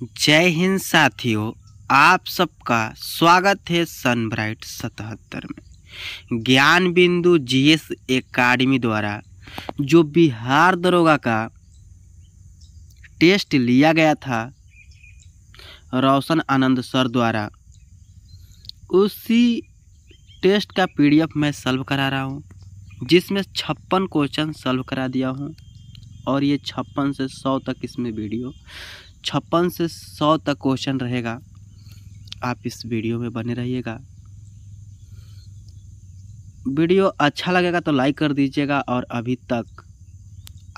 जय हिंद साथियों, आप सबका स्वागत है सनब्राइट 77 में। ज्ञान बिंदु जीएस एकेडमी द्वारा जो बिहार दरोगा का टेस्ट लिया गया था रोशन आनंद सर द्वारा, उसी टेस्ट का पीडीएफ मैं सॉल्व करा रहा हूँ, जिसमें 56 क्वेश्चन सॉल्व करा दिया हूँ। और ये 56 से 100 तक इसमें वीडियो 56 से 100 तक क्वेश्चन रहेगा। आप इस वीडियो में बने रहिएगा। वीडियो अच्छा लगेगा तो लाइक कर दीजिएगा, और अभी तक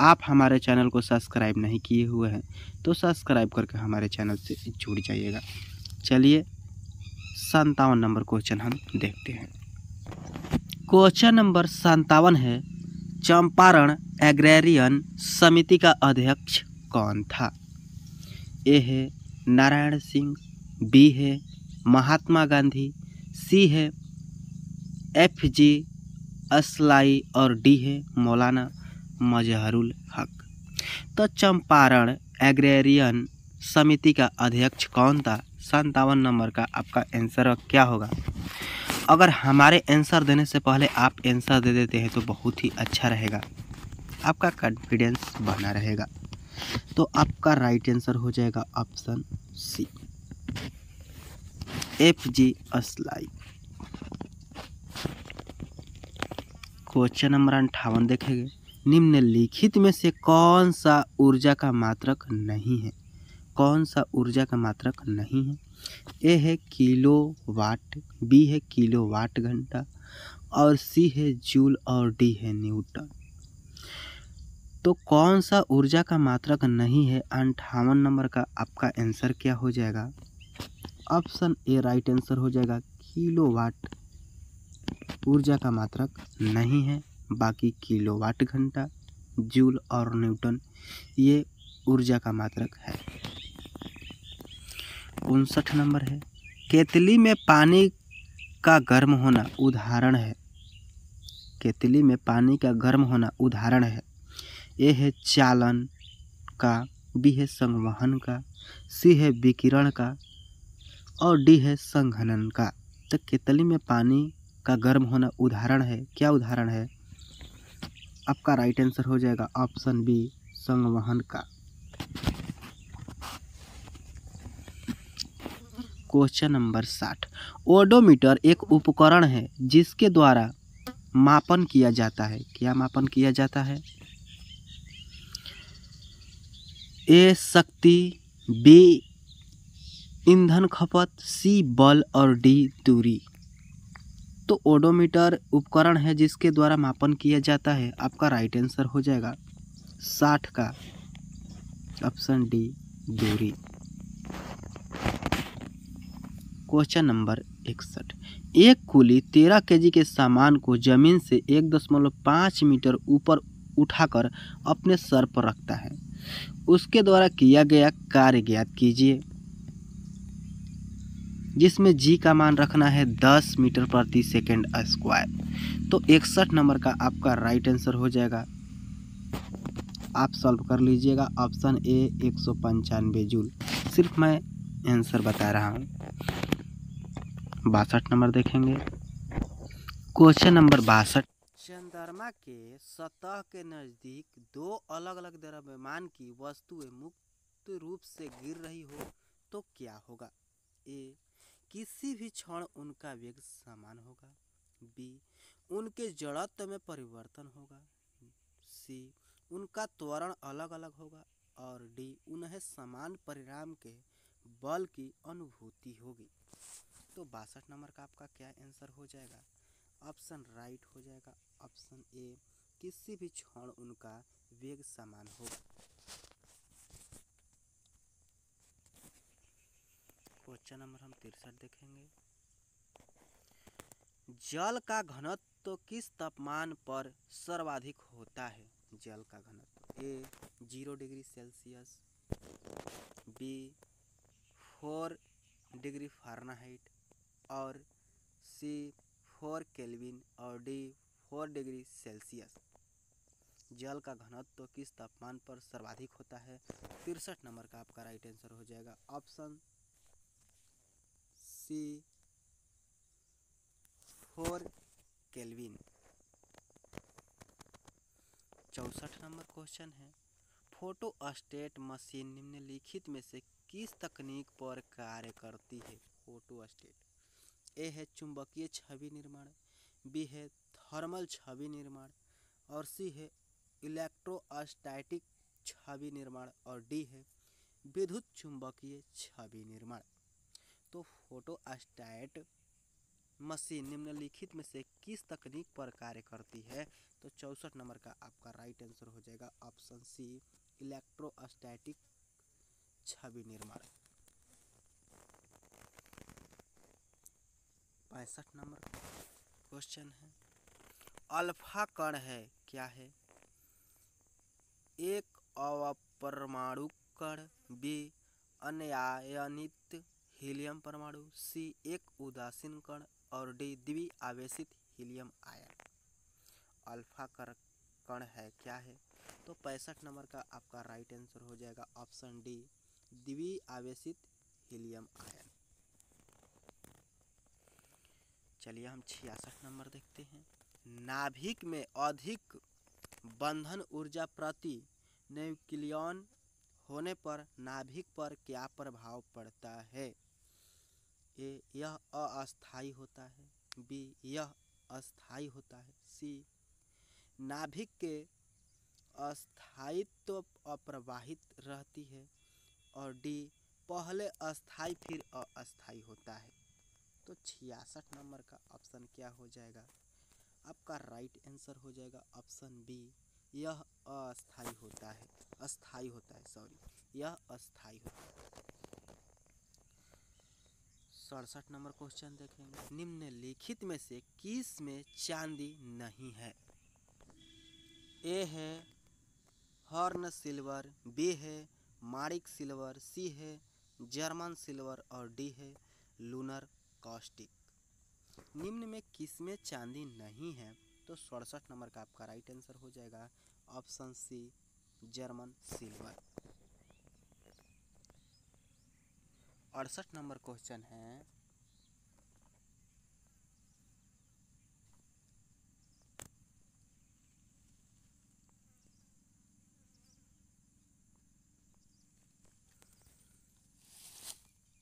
आप हमारे चैनल को सब्सक्राइब नहीं किए हुए हैं तो सब्सक्राइब करके हमारे चैनल से जुड़ जाइएगा। चलिए 57 नंबर क्वेश्चन हम देखते हैं। क्वेश्चन नंबर 57 है, चंपारण एग्रेरियन समिति का अध्यक्ष कौन था? ए है नारायण सिंह, बी है महात्मा गांधी, सी है FG असलाई और डी है मौलाना मजहरुल हक। तो चंपारण एग्रेरियन समिति का अध्यक्ष कौन था? 57 नंबर का आपका आंसर क्या होगा? अगर हमारे आंसर देने से पहले आप आंसर दे देते हैं तो बहुत ही अच्छा रहेगा, आपका कॉन्फिडेंस बना रहेगा। तो आपका राइट आंसर हो जाएगा ऑप्शन सी, FG असलाई। क्वेश्चन नंबर 58 देखेंगे। निम्नलिखित में से कौन सा ऊर्जा का मात्रक नहीं है? कौन सा ऊर्जा का मात्रक नहीं है? ए है किलोवाट, बी है किलोवाट घंटा, और सी है जूल, और डी है न्यूटन। तो कौन सा ऊर्जा का मात्रक नहीं है? 58 नंबर का आपका आंसर क्या हो जाएगा? ऑप्शन ए राइट आंसर हो जाएगा, किलोवाट ऊर्जा का मात्रक नहीं है। बाकी किलोवाट घंटा, जूल और न्यूटन ये ऊर्जा का मात्रक है। 59 नंबर है, केतली में पानी का गर्म होना उदाहरण है। केतली में पानी का गर्म होना उदाहरण है। ए है चालन का, बी है संवहन का, सी है विकिरण का, और डी है संघनन का। तो केतली में पानी का गर्म होना उदाहरण है, क्या उदाहरण है? आपका राइट आंसर हो जाएगा ऑप्शन बी, संवहन का। क्वेश्चन नंबर 60, ओडोमीटर एक उपकरण है जिसके द्वारा मापन किया जाता है। क्या मापन किया जाता है? ए शक्ति, बी ईंधन खपत, सी बल, और डी दूरी। तो ओडोमीटर उपकरण है जिसके द्वारा मापन किया जाता है। आपका राइट आंसर हो जाएगा 60 का ऑप्शन डी, दूरी। क्वेश्चन नंबर 61, एक कुली 13 केजी के सामान को जमीन से 1.5 मीटर ऊपर उठाकर अपने सर पर रखता है। उसके द्वारा किया गया कार्य ज्ञात कीजिए, जिसमें जी का मान रखना है 10 मीटर प्रति सेकेंड स्क्वायर। तो 61 नंबर का आपका राइट आंसर हो जाएगा। आप सॉल्व कर लीजिएगा ऑप्शन ए 195 जूल। सिर्फ मैं आंसर बता रहा हूँ। 62 नंबर देखेंगे। क्वेश्चन नंबर 62, चंद्रमा के सतह के नजदीक दो अलग अलग द्रव्यमान की वस्तुएं मुक्त रूप से गिर रही हो तो क्या होगा? ए किसी भी क्षण उनका वेग समान होगा, बी उनके जड़त्व में परिवर्तन होगा, सी उनका त्वरण अलग अलग होगा, और डी उन्हें समान परिणाम के बल की अनुभूति होगी। तो 62 नंबर का आपका क्या आंसर हो जाएगा? ऑप्शन राइट हो जाएगा ऑप्शन ए, किसी भी क्षण उनका वेग समान होगा। क्वेश्चन नंबर हम 63 देखेंगे। जल का घनत्व किस तापमान पर सर्वाधिक होता है? जल का घनत्व A 0 degree Celsius, B 4 degree Fahrenheit, और सी 4 केल्विन, और डी 4 डिग्री सेल्सियस। जल का घनत्व किस तापमान पर सर्वाधिक होता है? 63 नंबर का आपका राइट आंसर हो जाएगा option C 4 kelvin. 64 number question है, फोटोस्टेट मशीन निम्नलिखित में से किस तकनीक पर कार्य करती है? फोटोस्टेट ए है चुंबकीय छवि निर्माण, बी है थर्मल छवि निर्माण और सी है इलेक्ट्रोस्टैटिक छवि निर्माण और डी है विद्युत चुंबकीय छवि निर्माण। तो फोटोस्टैट मशीन निम्नलिखित में से किस तकनीक पर कार्य करती है? तो 64 नंबर का आपका राइट आंसर हो जाएगा ऑप्शन सी इलेक्ट्रोस्टैटिक छवि निर्माण। 65 नंबर क्वेश्चन है, अल्फा कण है क्या है? एक अवपरमाणु कण, बी अनायनित हीलियम परमाणु, सी एक उदासीन कण और डी द्विआवेशित हीलियम आयन। अल्फा कण है क्या है? तो 65 नंबर का आपका राइट आंसर हो जाएगा ऑप्शन डी द्विआवेशित हीलियम आयन। चलिए हम 66 नंबर देखते हैं, नाभिक में अधिक बंधन ऊर्जा प्रति न्यूक्लियन होने पर नाभिक पर क्या प्रभाव पड़ता है? ए यह अस्थायी होता है, बी यह अस्थायी होता है, सी नाभिक के अस्थायित्व अप्रवाहित रहती है और डी पहले अस्थायी फिर अस्थायी होता है। तो 66 नंबर का ऑप्शन क्या हो जाएगा? आपका राइट आंसर हो जाएगा ऑप्शन बी यह अस्थायी होता है, अस्थायी होता है, सॉरी यह अस्थायी होता है। 67 नंबर क्वेश्चन देखेंगे, निम्नलिखित में से किस में चांदी नहीं है? ए है हॉर्न सिल्वर, बी है माणिक सिल्वर, सी है जर्मन सिल्वर और डी है लूनर कॉस्टिक। निम्न में किस में चांदी नहीं है? तो 67 नंबर का आपका राइट आंसर हो जाएगा option C German silver. 68 number question है,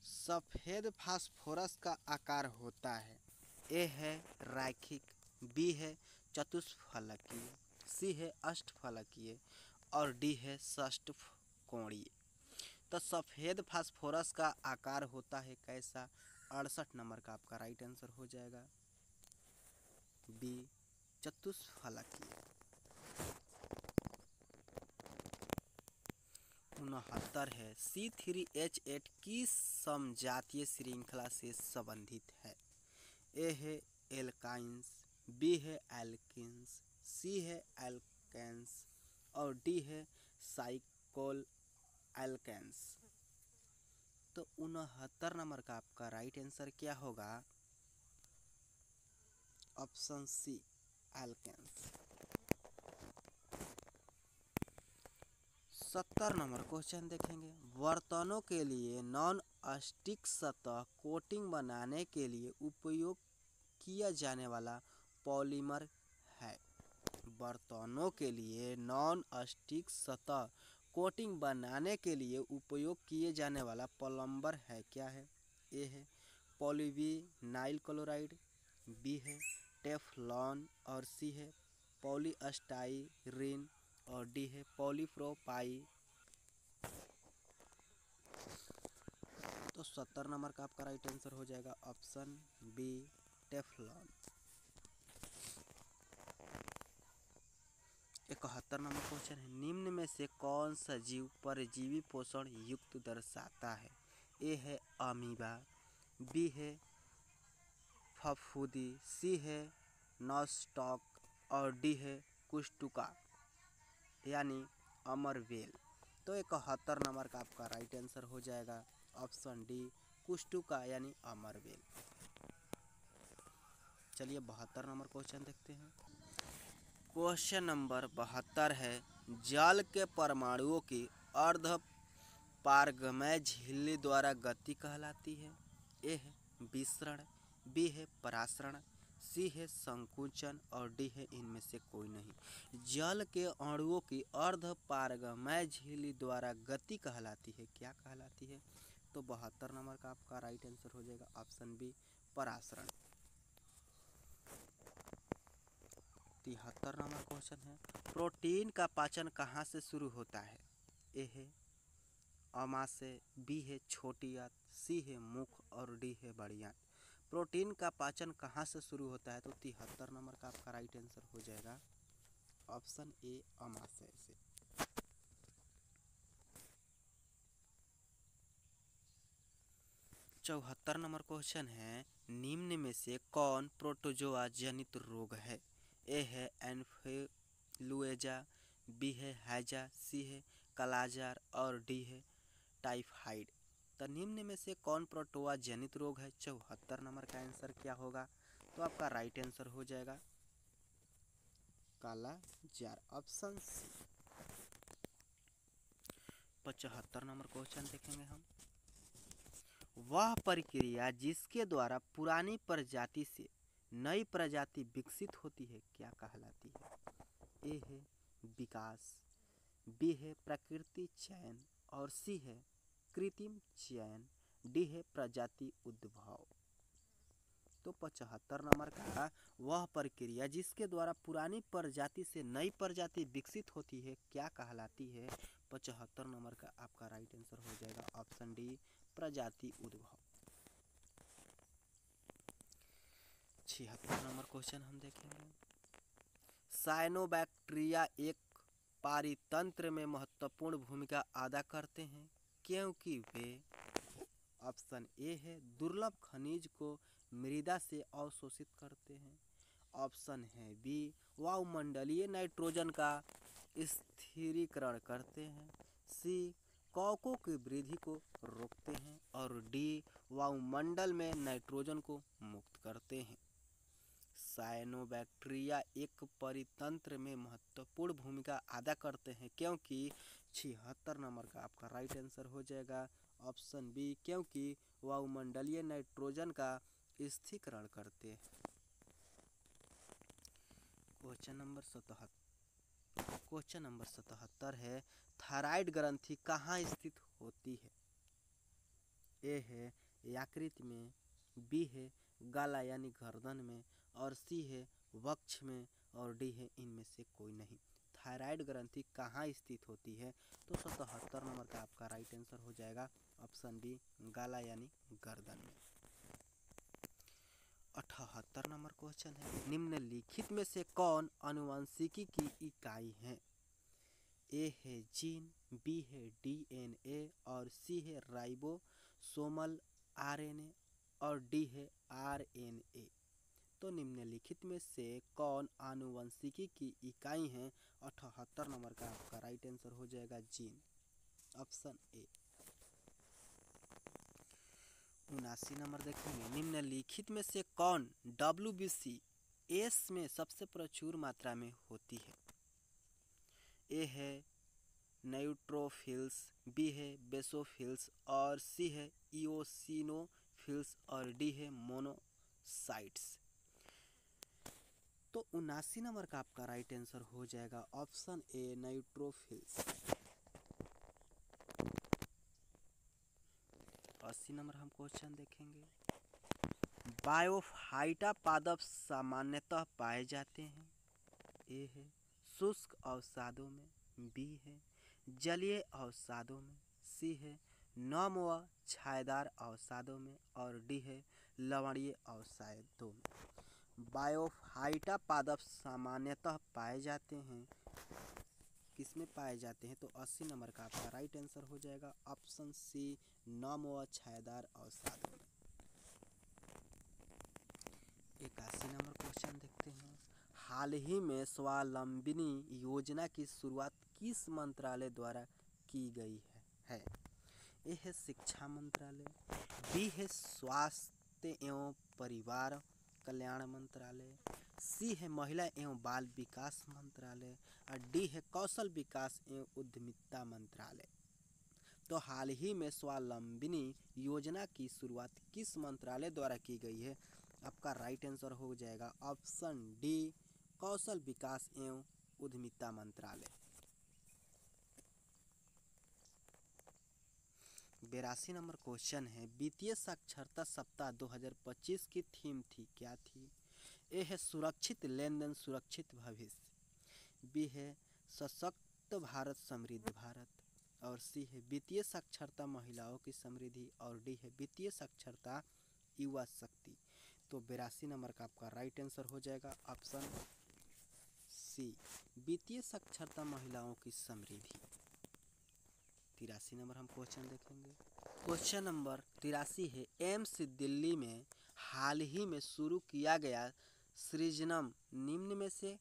सफेद फास्फोरस का आकार होता है? ए है रैखिक, बी है चतुष्फलकीय, सी है अष्टफलकीय और डी है षट्कोणीय। तो सफ़ेद फास्फोरस का आकार होता है कैसा? 68 नंबर का आपका राइट आंसर हो जाएगा बी चतुष्फलकीय। 69 है, C3H8 किस समजातीय श्रृंखला से संबंधित है? ए है एल्काइंस, बी है एल्किन्स, सी है एल्केन्स और डी है साइक्लोल एल्केन्स। तो 69 नंबर का आपका राइट आंसर क्या होगा? Option C alkanes. 70 number question देखेंगे, बर्तनों के लिए नॉन स्टिक सतह कोटिंग बनाने के लिए उपयोग किया जाने वाला पॉलीमर है? बर्तनों के लिए नॉन स्टिक सतह कोटिंग बनाने के लिए उपयोग किए जाने वाला पॉलीमर है क्या है? ए है पॉलीविनाइल क्लोराइड, बी है टेफ्लॉन और सी है पॉलीस्टाइरीन और डी है पॉलीप्रोपाइल। तो 70 नंबर का आपका राइट आंसर हो जाएगा option B Teflon. 71 number question है, निम्न में से कौन सा जीव परजीवी पोषण युक्त दर्शाता है? ए है अमीबा, बी है फफूंदी, सी है नॉस्टॉक और डी है कुष्टुका यानी अमरवेल। तो 71 नंबर का आपका राइट आंसर हो जाएगा ऑप्शन डी कुष्टुका यानी अमरवेल। चलिए 72 नंबर क्वेश्चन देखते हैं, क्वेश्चन नंबर 72 है, जल के परमाणुओं की अर्ध पारगमय झिल्ली द्वारा गति कहलाती है। ए है विसरण, बी है परासरण, सी है संकुचन और डी है इनमें से कोई नहीं। जल के अणुओं की अर्ध पारगमय झिल्ली द्वारा गति कहलाती है, क्या कहलाती है? तो 72 नंबर का आपका राइट आंसर हो जाएगा ऑप्शन बी परासरण। 73 नंबर क्वेश्चन है, प्रोटीन का पाचन कहाँ से शुरू होता है? ए है अमाशय, बी है छोटी आंत, सी है मुख और डी है बड़ी आंत। प्रोटीन का पाचन कहाँ से शुरू होता है? तो 73 नंबर का आपका राइट आंसर हो जाएगा ऑप्शन ए अमाशय से। 74 नंबर क्वेश्चन है, निम्न में से कौन प्रोटोजोआ जनित रोग है? ए है इन्फ्लुएंजा, बी है हैजा, सी है कालाजार और डी है टाइफाइड। तो निम्न में से कौन प्रोटोजोआ जनित रोग है? 74 नंबर का आंसर क्या होगा? तो आपका राइट आंसर हो जाएगा कालाजार, ऑप्शन सी। 75 नंबर क्वेश्चन देखेंगे हम, वह प्रक्रिया जिसके द्वारा पुरानी प्रजाति से नई प्रजाति विकसित होती है क्या कहलाती है? ए है विकास, बी है प्रकृति चयन और सी है कृत्रिम चयन, डी है प्रजाति उद्भव। तो 75 नंबर का वह प्रक्रिया जिसके द्वारा पुरानी प्रजाति से नई प्रजाति विकसित होती है क्या कहलाती है? 75 नंबर का आपका राइट आंसर हो जाएगा ऑप्शन डी प्रजाति उद्भव। 76 नंबर क्वेश्चन हम देखेंगे, साइनोबैक्टीरिया एक पारितंत्र में महत्वपूर्ण भूमिका अदा करते हैं क्योंकि वे, ऑप्शन ए है दुर्लभ खनिज को मृदा से अवशोषित करते हैं, ऑप्शन है बी वायुमंडलीय नाइट्रोजन का स्थिरीकरण करते हैं, सी कवकों की वृद्धि को रोकते हैं और डी वायुमंडल में नाइट्रोजन को मुक्त करते हैं। साइनोबैक्टीरिया एक परितंत्र में महत्वपूर्ण भूमिका अदा करते हैं क्योंकि 76 नंबर का आपका राइट आंसर हो जाएगा ऑप्शन बी क्योंकि वायुमंडलीय नाइट्रोजन का स्थिरीकरण करते हैं। क्वेश्चन नंबर 77 है, थायराइड ग्रंथि कहाँ स्थित होती है? ए है यकृत में, बी है गला यानी गर्दन में और सी है वक्ष में और डी है इनमें से कोई नहीं। थायराइड ग्रंथि कहाँ स्थित होती है? तो 77 नंबर का आपका राइट आंसर हो जाएगा ऑप्शन बी गला यानी गर्दन में। 78 नंबर क्वेश्चन है, निम्नलिखित में से कौन आनुवंशिकी की इकाई है? ए है जीन, बी है डीएनए और सी है राइबोसोमल आरएनए और डी है आरएनए। तो निम्नलिखित में से कौन आनुवंशिकी की इकाई है? 78 नंबर का आपका राइट आंसर हो जाएगा जीन, ऑप्शन ए। 79 नंबर देखेंगे, निम्नलिखित में से कौन WBCS में सबसे प्रचुर मात्रा में होती है? ए है न्यूट्रोफिल्स, बी है बेसोफिल्स और सी है इओसिनोफिल्स और डी है मोनोसाइट्स। तो 79 नंबर का आपका राइट आंसर हो जाएगा ऑप्शन ए न्यूट्रोफिल्स। 80 नंबर हम क्वेश्चन देखेंगे, बायोफाइटा पादप सामान्यतः पाए जाते हैं। ए है शुष्क अवसादों में, बी है जलीय अवसादों में, सी है नम व छायेदार अवसादों में और डी है लवणीय अवसादों में। बायोफाइटा पादप सामान्यतः पाए जाते हैं, किसमें पाए जाते हैं? तो 80 नंबर का आपका राइट आंसर हो जाएगा ऑप्शन सी नम व छायेदार अवसादों में। 81 नंबर क्वेश्चन देखते हैं, हाल ही में स्वावलंबनी योजना की शुरुआत किस मंत्रालय द्वारा की गई है? ए है शिक्षा मंत्रालय, बी है स्वास्थ्य एवं परिवार कल्याण मंत्रालय, सी है महिला एवं बाल विकास मंत्रालय और डी है कौशल विकास एवं उद्यमिता मंत्रालय। तो हाल ही में स्वावलंबिनी योजना की शुरुआत किस मंत्रालय द्वारा की गई है? आपका राइट आंसर हो जाएगा ऑप्शन डी, कौशल विकास एवं उद्यमिता मंत्रालय। 82 नंबर क्वेश्चन है, वित्तीय साक्षरता सप्ताह 2025 की थीम थी, क्या थी? ए है सुरक्षित लेन देन सुरक्षित भविष्य, बी है सशक्त भारत समृद्ध भारत और सी है वित्तीय साक्षरता महिलाओं की समृद्धि और डी है वित्तीय साक्षरता युवा शक्ति। तो 82 नंबर का आपका राइट आंसर हो जाएगा ऑप्शन सी, वित्तीय साक्षरता महिलाओं की समृद्धि। 83 नंबर हम क्वेश्चन देखेंगे। क्वेश्चन नंबर 83 है, एम्स दिल्ली में हाल ही में शुरू किया गया सृजनम निम्न में से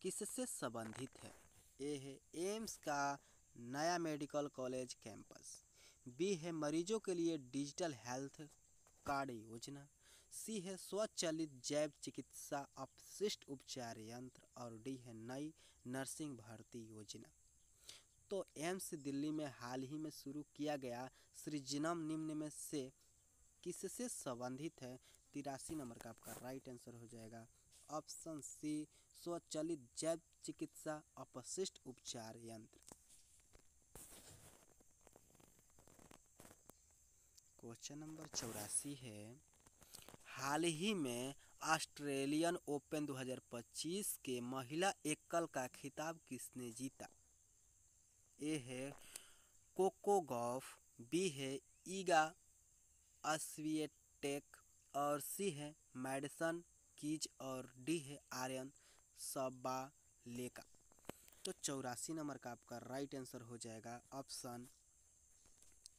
किससे संबंधित है? ए है एम्स का नया मेडिकल कॉलेज कैंपस, बी है मरीजों के लिए डिजिटल हेल्थ कार्ड योजना, सी है स्वचालित जैव चिकित्सा अपशिष्ट उपचार यंत्र और डी है नई नर्सिंग भर्ती योजना। तो एम्स दिल्ली में हाल ही में शुरू किया गया सृजनम निम्न में से किससे संबंधित है? 83 नंबर का आपका राइट आंसर हो जाएगा ऑप्शन सी, स्वचालित जैव चिकित्सा अपशिष्ट उपचार यंत्र। क्वेश्चन नंबर 84 है, हाल ही में ऑस्ट्रेलियन ओपन 2025 के महिला एकल का खिताब किसने जीता? ए है कोको गॉफ, बी है ईगा अस्विएटेक और सी है मैडिसन कीज और डी है आर्यन सबालेका। तो 84 नंबर का आपका राइट आंसर हो जाएगा option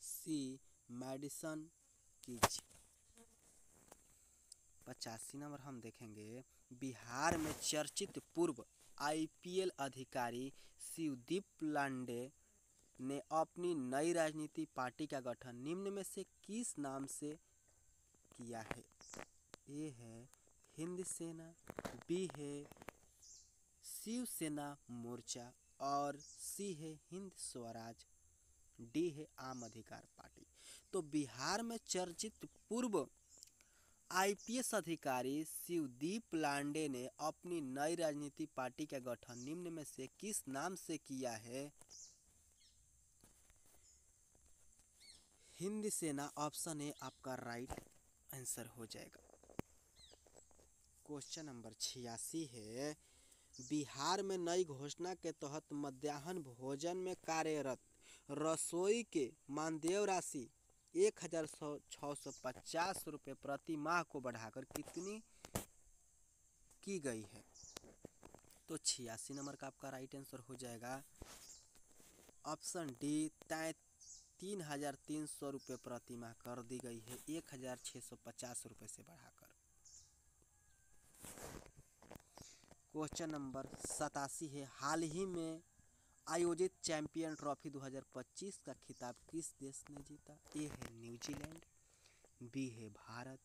C, Madison Keys. 85 number हम देखेंगे, बिहार में चर्चित पूर्व आईपीएल अधिकारी शिवदीप लांडे ने अपनी नई राजनीतिक पार्टी का गठन निम्न में से किस नाम से किया है? ए है हिंद सेना, बी है शिवसेना मोर्चा और सी है हिंद स्वराज, डी है आम अधिकार पार्टी। तो बिहार में चर्चित पूर्व आईपीएस अधिकारी शिवदीप लांडे ने अपनी नई राजनीतिक पार्टी का गठन निम्न में से किस नाम से किया है? हिंद सेना ऑप्शन ए आपका राइट आंसर हो जाएगा। क्वेश्चन नंबर 86 है, बिहार में नई घोषणा के तहत मध्याह्न भोजन में कार्यरत रसोई के मानदेय राशि 1650 रुपये प्रति माह को बढ़ाकर कितनी की गई है? तो 86 नंबर का आपका राइट आंसर हो जाएगा ऑप्शन डी, 3300 रुपये प्रति माह कर दी गई है 1650 रुपये से बढ़ाकर। क्वेश्चन नंबर 87 है, हाल ही में आयोजित चैंपियन ट्रॉफी 2025 का खिताब किस देश ने जीता? ए है न्यूजीलैंड, बी है भारत,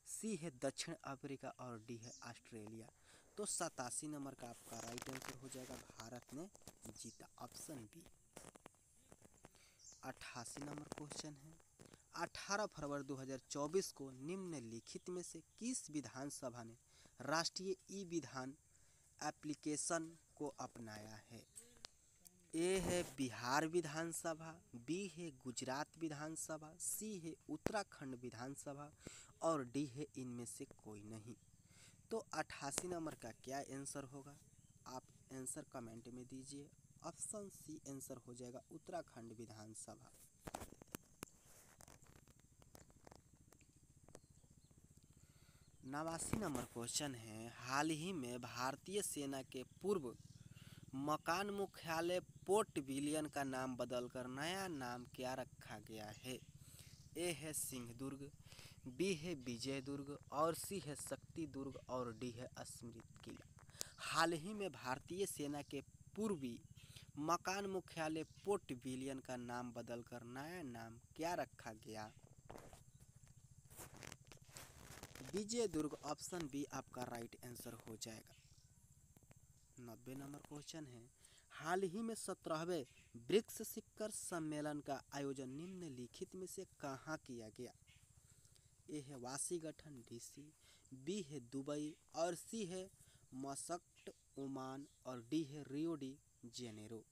सी है दक्षिण अफ्रीका और डी है ऑस्ट्रेलिया। तो 87 नंबर का आपका राइट आंसर हो जाएगा भारत ने जीता, ऑप्शन बी। 88 नंबर क्वेश्चन है, 18 फरवरी 2024 को निम्नलिखित में से किस विधानसभा ने राष्ट्रीय ई विधान एप्लीकेशन को अपनाया है? ए है बिहार विधानसभा, बी है गुजरात विधानसभा, सी है उत्तराखंड विधानसभा और डी है इनमें से कोई नहीं। तो 88 नंबर का क्या आंसर होगा? आप आंसर कमेंट में दीजिए। ऑप्शन सी आंसर हो जाएगा उत्तराखंड विधानसभा। नवासी नंबर क्वेश्चन है, हाल ही में भारतीय सेना के पूर्व मकान मुख्यालय पोर्ट विलियम का नाम बदलकर नया नाम क्या रखा गया है? ए है सिंहदुर्ग, बी है विजय दुर्ग और सी है शक्ति दुर्ग और डी है स्मृति किला। हाल ही में भारतीय सेना के पूर्वी मकान मुख्यालय पोर्ट विलियम का नाम बदलकर नया नाम क्या रखा गया? विजय दुर्ग, ऑप्शन बी आपका राइट आंसर हो जाएगा। 90 नंबर क्वेश्चन है, हाल ही में 17वें ब्रिक्स शिखर सम्मेलन का आयोजन निम्नलिखित में से कहाँ किया गया? ए है वाशिंगटन डीसी, बी है दुबई और सी है मस्कट ओमान और डी है रियो डी जेनेरो।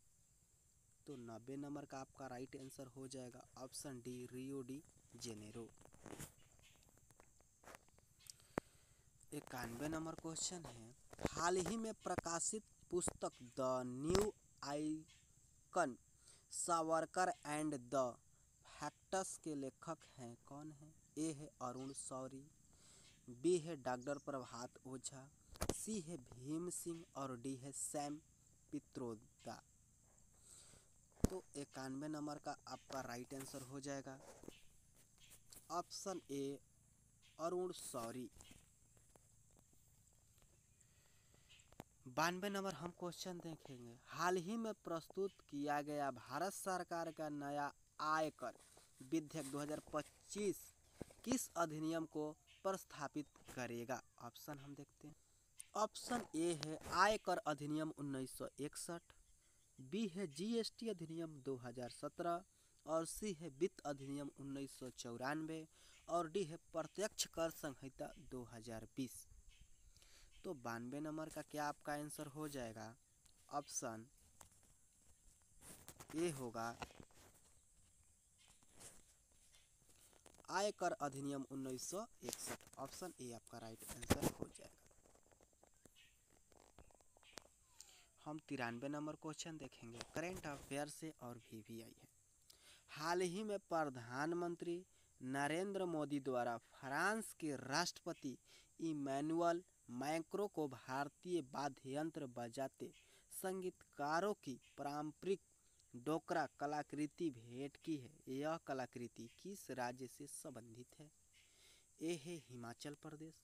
तो 90 नंबर का आपका राइट आंसर हो जाएगा option D Rio de Janeiro. 91 number question है, हाल ही में प्रकाशित पुस्तक the new icon Savarkar and the facts के लेखक हैं कौन है? ए है अरुण शौरी, बी है डॉक्टर प्रभात ओझा, सी है भीम सिंह और डी है सैम पित्रोदा। तो 91 नंबर का आपका राइट आंसर हो जाएगा option A Arun Shourie. 92 number हम क्वेश्चन देखेंगे, हाल ही में प्रस्तुत किया गया भारत सरकार का नया आयकर विधेयक 2025 किस अधिनियम को प्रस्तावित करेगा? ऑप्शन हम देखते हैं। ऑप्शन ए है आयकर अधिनियम 1961, बी है जीएसटी अधिनियम 2017 और सी है वित्त अधिनियम 1994 और डी है प्रत्यक्ष कर संहिता 2020। तो 92 नंबर का क्या आपका आंसर हो जाएगा? ऑप्शन ए होगा आयकर अधिनियम 1961। ऑप्शन ए आपका राइट आंसर हो जाएगा। हम 93 नंबर क्वेश्चन देखेंगे, करेंट अफेयर से और VVI है। हाल ही में प्रधानमंत्री नरेंद्र मोदी द्वारा फ्रांस के राष्ट्रपति इमैनुअल मैक्रों को भारतीय वाद्य यंत्र बजाते संगीतकारों की पारंपरिक डोकरा कलाकृति भेंट की है। यह कलाकृति किस राज्य से संबंधित है? ए है हिमाचल प्रदेश,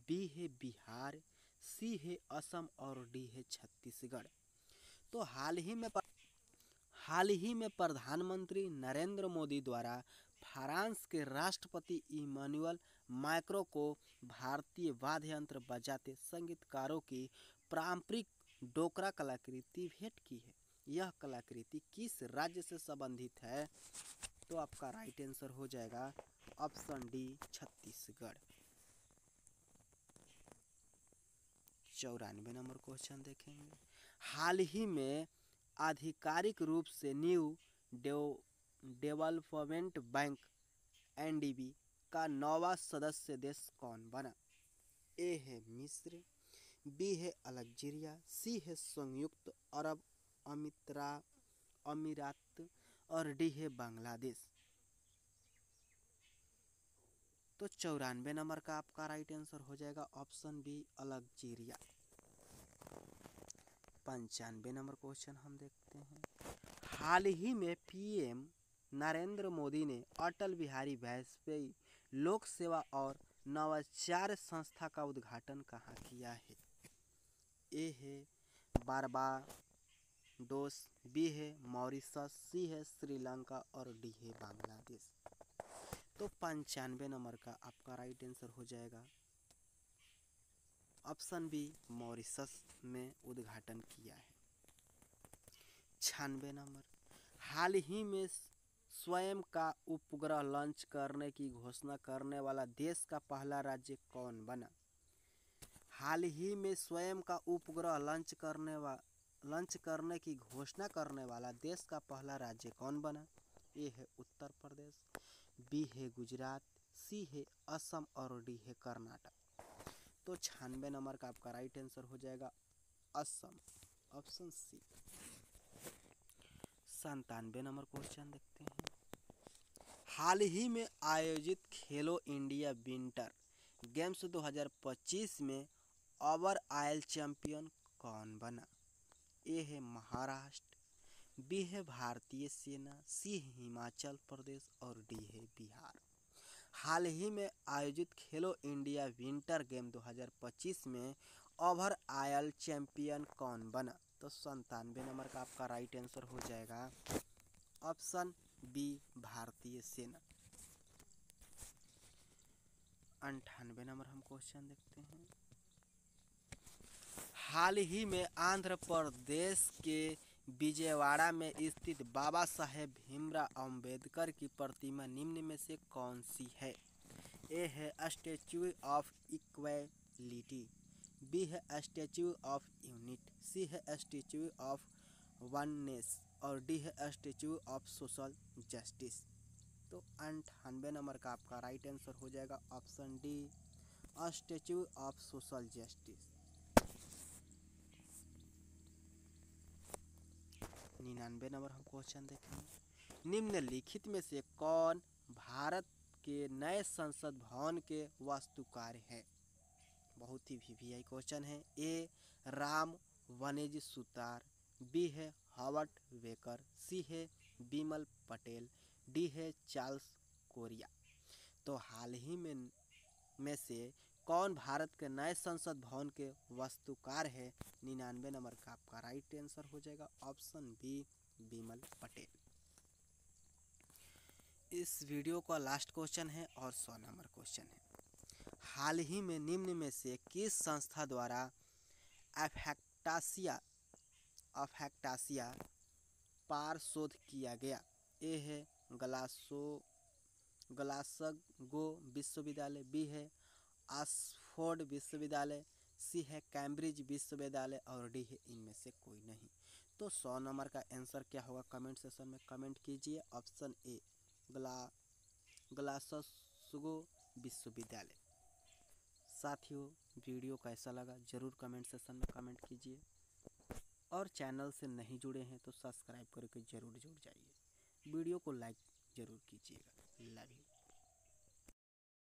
बी है बिहार, सी है असम और डी है छत्तीसगढ़। तो हाल ही में प्रधानमंत्री नरेंद्र मोदी द्वारा फ्रांस के राष्ट्रपति इमैनुअल मैक्रों को भारतीय वाद्य यंत्र बजाते संगीतकारों की पारंपरिक डोकरा कलाकृति भेंट की है। यह कलाकृति किस राज्य से संबंधित है? तो आपका राइट आंसर हो जाएगा option D Chhattisgarh. 94 number question देखेंगे, हाल ही में आधिकारिक रूप से न्यू डेवलपमेंट बैंक NDB का नौवां सदस्य देश कौन बना? ए है मिस्र, बी है अल्जीरिया, सी है संयुक्त अरब अमीरात और डी है बांग्लादेश। तो 94 नंबर का आपका राइट आंसर हो जाएगा option B Algeria. 95 number question हम देखते हैं, हाल ही में PM नरेंद्र मोदी ने अटल बिहारी वाजपेयी लोक सेवा और नवाचार संस्था का उद्घाटन कहाँ किया है? ए है बारबाडोस, बी है मॉरिशस, सी है श्रीलंका और डी है बांग्लादेश। तो 95 नंबर का आपका राइट आंसर हो जाएगा ऑप्शन बी मॉरिशस में उद्घाटन किया है। 96 नंबर, हाल ही में स्वयं का उपग्रह लॉन्च करने की घोषणा करने वाला देश का पहला राज्य कौन बना? हाल ही में स्वयं का उपग्रह लॉन्च करने की घोषणा करने वाला देश का पहला राज्य कौन बना? ए है उत्तर प्रदेश, बी है गुजरात, सी है असम और डी है कर्नाटक। तो 96 नंबर का आपका राइट आंसर हो जाएगा Assam, option C. 97 number question देखते हैं, हाल ही में आयोजित खेलो इंडिया विंटर गेम्स 2025 में ओवरऑल चैंपियन कौन बना? ए है महाराष्ट्र, बी है भारतीय सेना, सी है हिमाचल प्रदेश और डी है बिहार। हाल ही में आयोजित खेलो इंडिया विंटर गेम 2025 में ओवरऑल चैंपियन कौन बना? तो 97 नंबर का आपका राइट आंसर हो जाएगा ऑप्शन बी भारतीय सेना। 98 नंबर हम क्वेश्चन देखते हैं। हाल ही में आंध्र प्रदेश के विजयवाड़ा में स्थित बाबा साहेब भीमराव अंबेडकर की प्रतिमा निम्न में से कौन सी है? ए है स्टैच्यू ऑफ इक्वलिटी, बी है स्टैच्यू ऑफ यूनिट, सी है स्टैच्यू ऑफ वननेस और डी है स्टैच्यू ऑफ सोशल जस्टिस। तो 98 नंबर का आपका राइट आंसर हो जाएगा option D, statue of social justice. 99 number हम क्वेश्चन देखेंगे। निम्नलिखित में से कौन भारत के नए संसद भवन के वास्तुकार है? बहुत ही वीवीआई क्वेश्चन है। ए राम वनेज सुतार, बी है हॉवर्ड वेकर, सी है बिमल पटेल, डी है चार्ल्स कोरिया। तो हाल ही में से कौन भारत के नए संसद भवन के वास्तुकार है? 99 नंबर का आपका राइट आंसर हो जाएगा ऑप्शन बी, बिमल पटेल। इस वीडियो का लास्ट क्वेश्चन है और 100 नंबर क्वेश्चन है। हाल ही में निम्न में से किस संस्था द्वारा अफेक्टासिया पार शोध किया गया? ए है ग्लासगो विश्वविद्यालय, बी है ऑक्सफोर्ड विश्वविद्यालय, सी है कैम्ब्रिज विश्वविद्यालय और डी है इनमें से कोई नहीं। तो 100 नंबर का आंसर क्या होगा कमेंट सेक्शन में कमेंट कीजिए। ऑप्शन ए ग्लासगो विश्वविद्यालय। साथियों वीडियो कैसा लगा ज़रूर कमेंट सेक्शन में कमेंट कीजिए और चैनल से नहीं जुड़े हैं तो सब्सक्राइब करके ज़रूर जुड़ जाइए। वीडियो को लाइक ज़रूर कीजिएगा। Love you.